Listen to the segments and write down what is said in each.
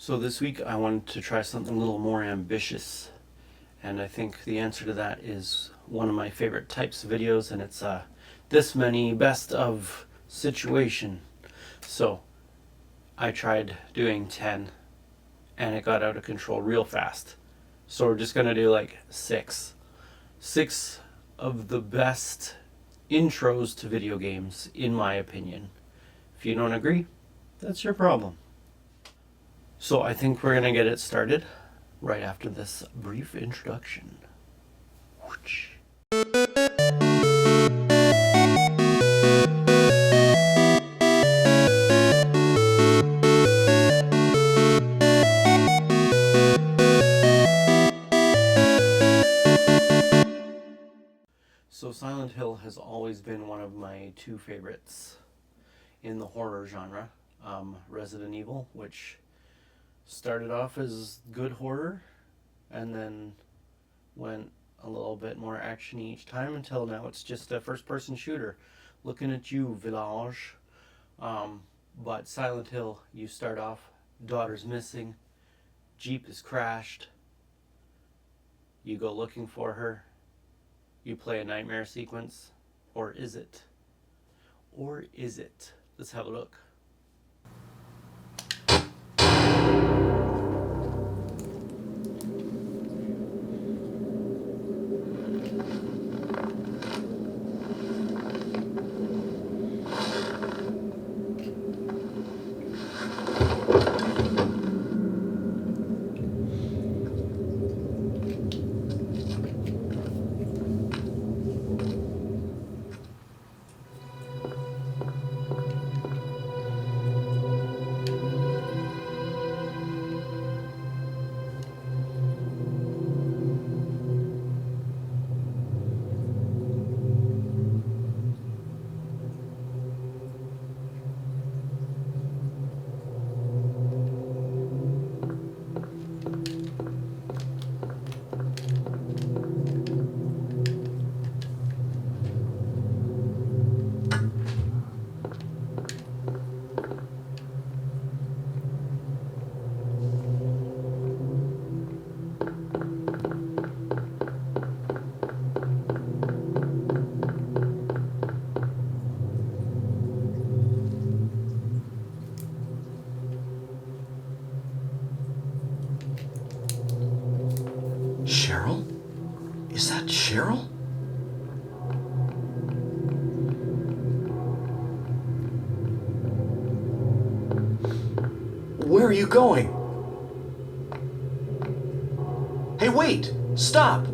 So this week I wanted to try something a little more ambitious, and I think the answer to that is one of my favorite types of videos, and it's this many best of situation. So I tried doing 10 and it got out of control real fast. So we're just gonna do like six of the best intros to video games, in my opinion. If you don't agree, that's your problem. So I think we're going to get it started right after this brief introduction. Whoosh. So Silent Hill has always been one of my two favorites in the horror genre. Resident Evil, which started off as good horror and then went a little bit more action each time until now it's just a first-person shooter. Looking at you, Village. But Silent Hill, you start off, daughter's missing, Jeep is crashed, you go looking for her, you play a nightmare sequence, or is it? Or is it? Let's have a look. Cheryl? Is that Cheryl? Where are you going? Hey, wait! Stop!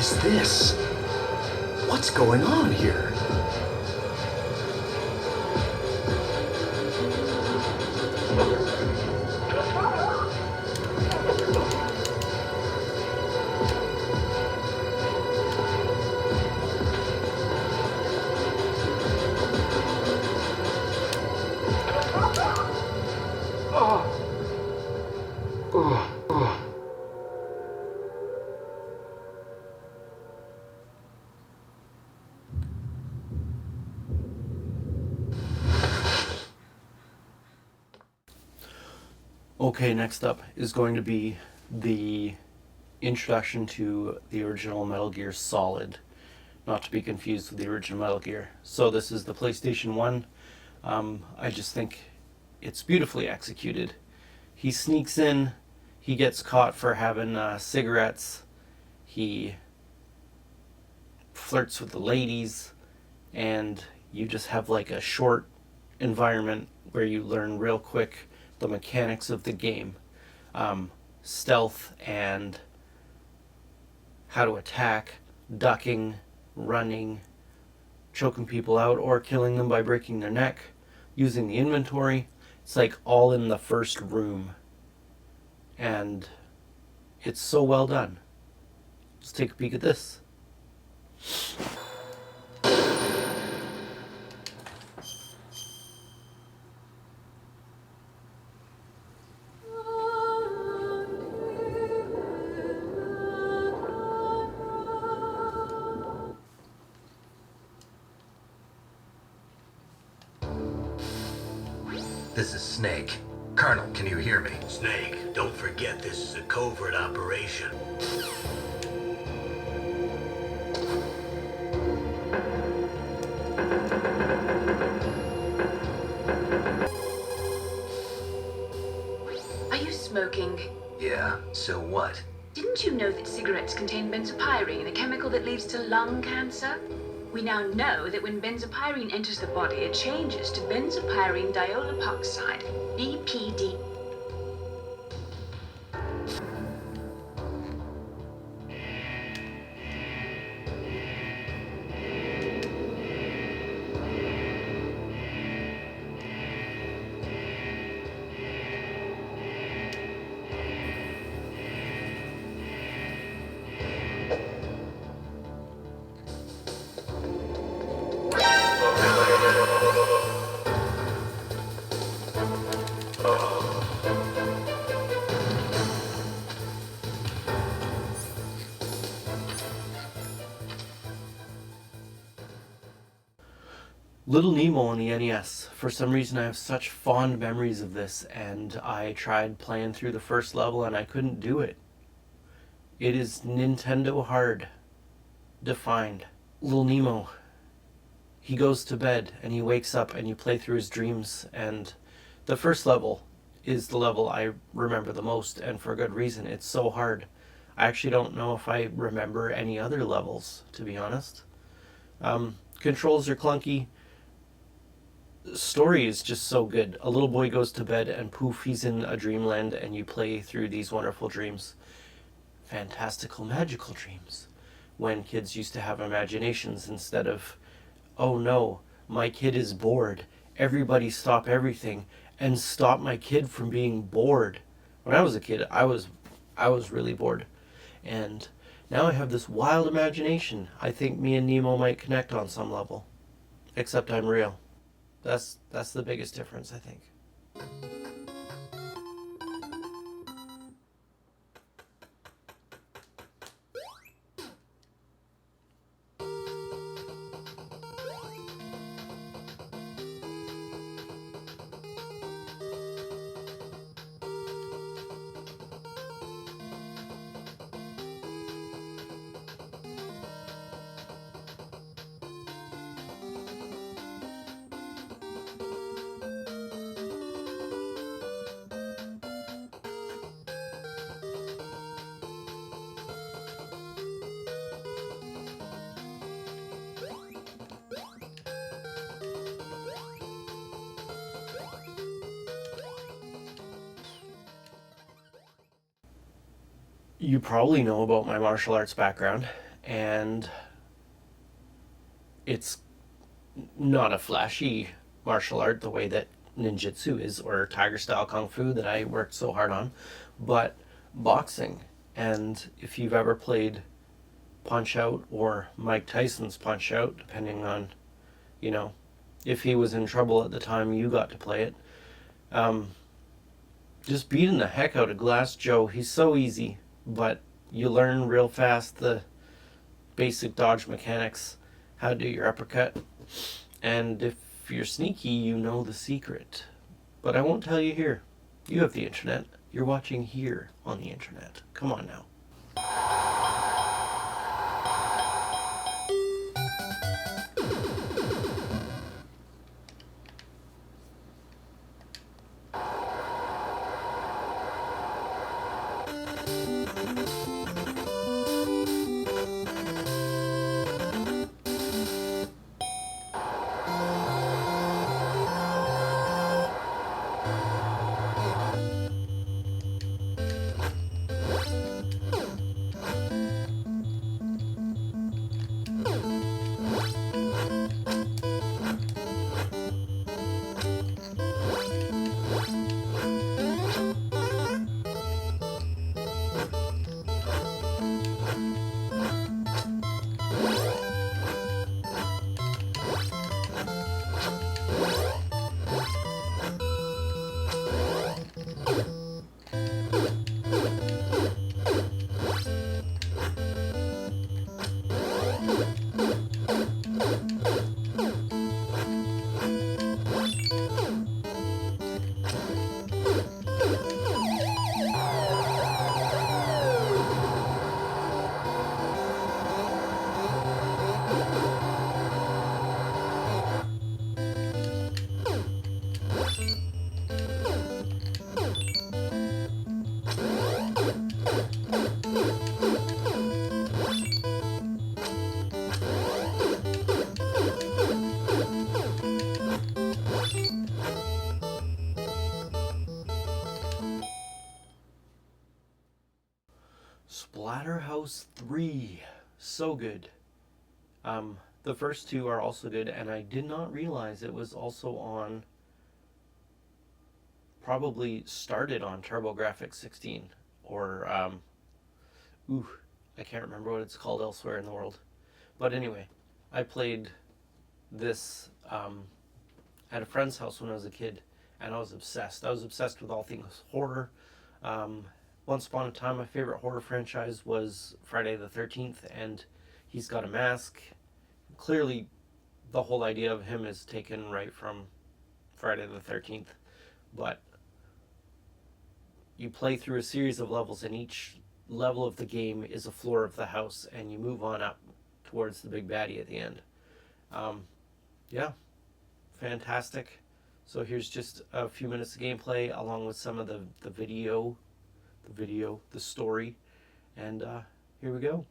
is this? What's going on here? Okay, next up is going to be the introduction to the original Metal Gear Solid, not to be confused with the original Metal Gear. So this is the PlayStation 1. I just think it's beautifully executed. He sneaks in, he gets caught for having cigarettes, he flirts with the ladies, and you just have like a short environment where you learn real quick the mechanics of the game, stealth and how to attack, ducking, running, choking people out or killing them by breaking their neck, using the inventory. It's like all in the first room, and it's so well done. Let's take a peek at this. This is Snake. Colonel, can you hear me? Snake, don't forget this is a covert operation. Are you smoking? Yeah, so what? Didn't you know that cigarettes contain benzopyrene, a chemical that leads to lung cancer? We now know that when benzopyrene enters the body, it changes to benzopyrene diolipoxide, BPD. Little Nemo on the NES. For some reason I have such fond memories of this, and I tried playing through the first level and I couldn't do it. It is Nintendo hard defined. Little Nemo, he goes to bed and he wakes up and you play through his dreams, and the first level is the level I remember the most, and for a good reason. It's so hard. I actually don't know if I remember any other levels, to be honest. Controls are clunky. Story is just so good. A little boy goes to bed and poof, he's in a dreamland and you play through these wonderful dreams. Fantastical, magical dreams. When kids used to have imaginations instead of, oh no, my kid is bored. Everybody stop everything and stop my kid from being bored. When I was a kid, I was really bored. And now I have this wild imagination. I think me and Nemo might connect on some level. Except I'm real. That's the biggest difference, I think. You probably know about my martial arts background, and it's not a flashy martial art the way that ninjutsu is, or tiger style kung fu that I worked so hard on, but boxing. And if you've ever played Punch Out or Mike Tyson's Punch Out, depending on, you know, if he was in trouble at the time you got to play it, just beating the heck out of Glass Joe. He's so easy, but you learn real fast the basic dodge mechanics, how to do your uppercut, and if you're sneaky, you know the secret. But I won't tell you here. You have the internet. You're watching here on the internet. Come on now. Splatterhouse 3, so good. The first two are also good, and I did not realize it was also on, probably started on TurboGrafx 16, or, I can't remember what it's called elsewhere in the world. But anyway, I played this at a friend's house when I was a kid, and I was obsessed. I was obsessed with all things horror. Once upon a time, my favorite horror franchise was Friday the 13th, and he's got a mask. Clearly, the whole idea of him is taken right from Friday the 13th, but you play through a series of levels, and each level of the game is a floor of the house, and you move on up towards the big baddie at the end. Yeah, fantastic. So here's just a few minutes of gameplay along with some of the story, and here we go.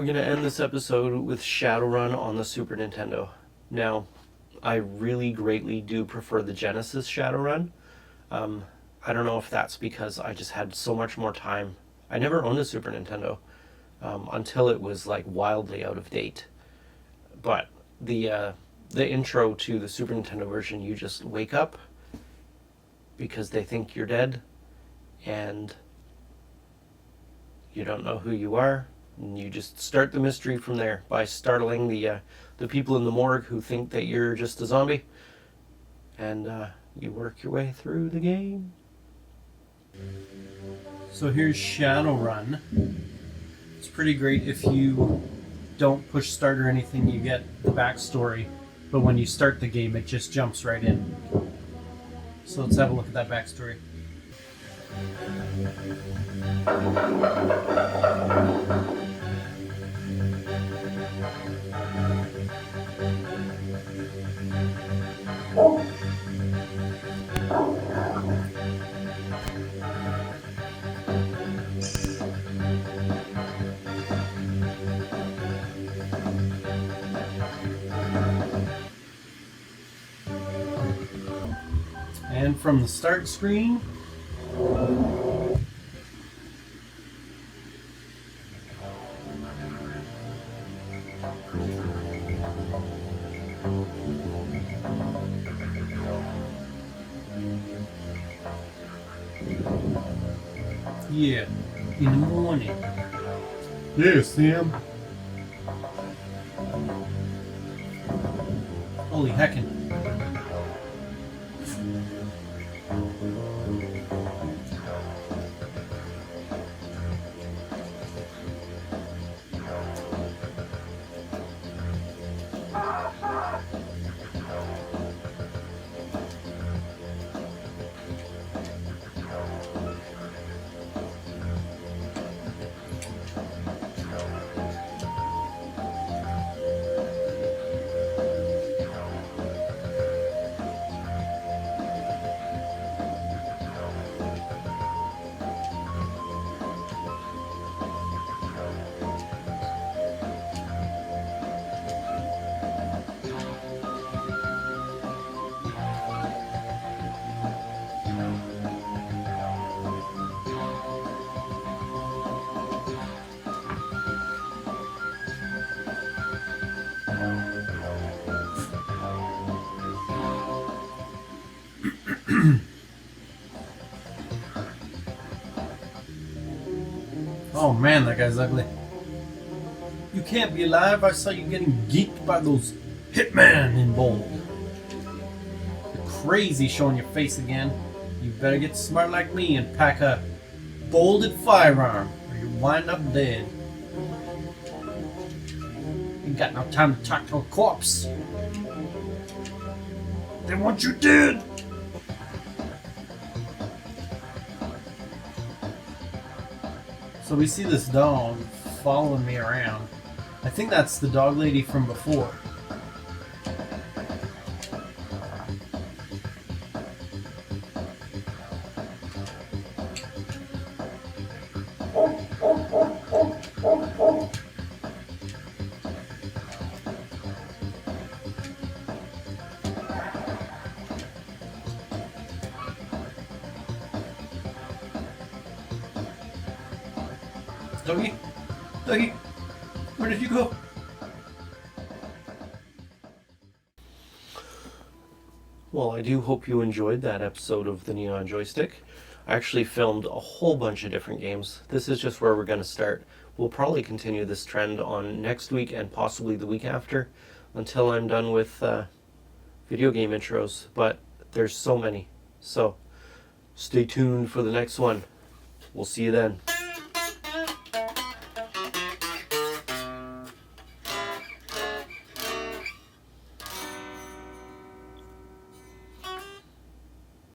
We're going to end this episode with Shadowrun on the Super Nintendo. Now, I really greatly do prefer the Genesis Shadowrun. I don't know if that's because I just had so much more time. I never owned a Super Nintendo until it was like wildly out of date. But the intro to the Super Nintendo version, you just wake up because they think you're dead and you don't know who you are. And you just start the mystery from there by startling the people in the morgue who think that you're just a zombie. And you work your way through the game. So here's Shadowrun. It's pretty great if you don't push start or anything, you get the backstory. But when you start the game, it just jumps right in. So let's have a look at that backstory. And from the start screen, yeah, in the morning. Yeah, Sam. Holy heckin'. Oh man, that guy's ugly. You can't be alive. I saw you getting geeked by those hitmen in bold. You're crazy showing your face again. You better get smart like me and pack a bolted firearm or you'll wind up dead. You got no time to talk to a corpse. They want you dead. So we see this dog following me around. I think that's the dog lady from before. Dougie? Dougie? Where did you go? Well, I do hope you enjoyed that episode of the Neon Joystick. I actually filmed a whole bunch of different games. This is just where we're going to start. We'll probably continue this trend on next week and possibly the week after until I'm done with video game intros, but there's so many. So stay tuned for the next one. We'll see you then.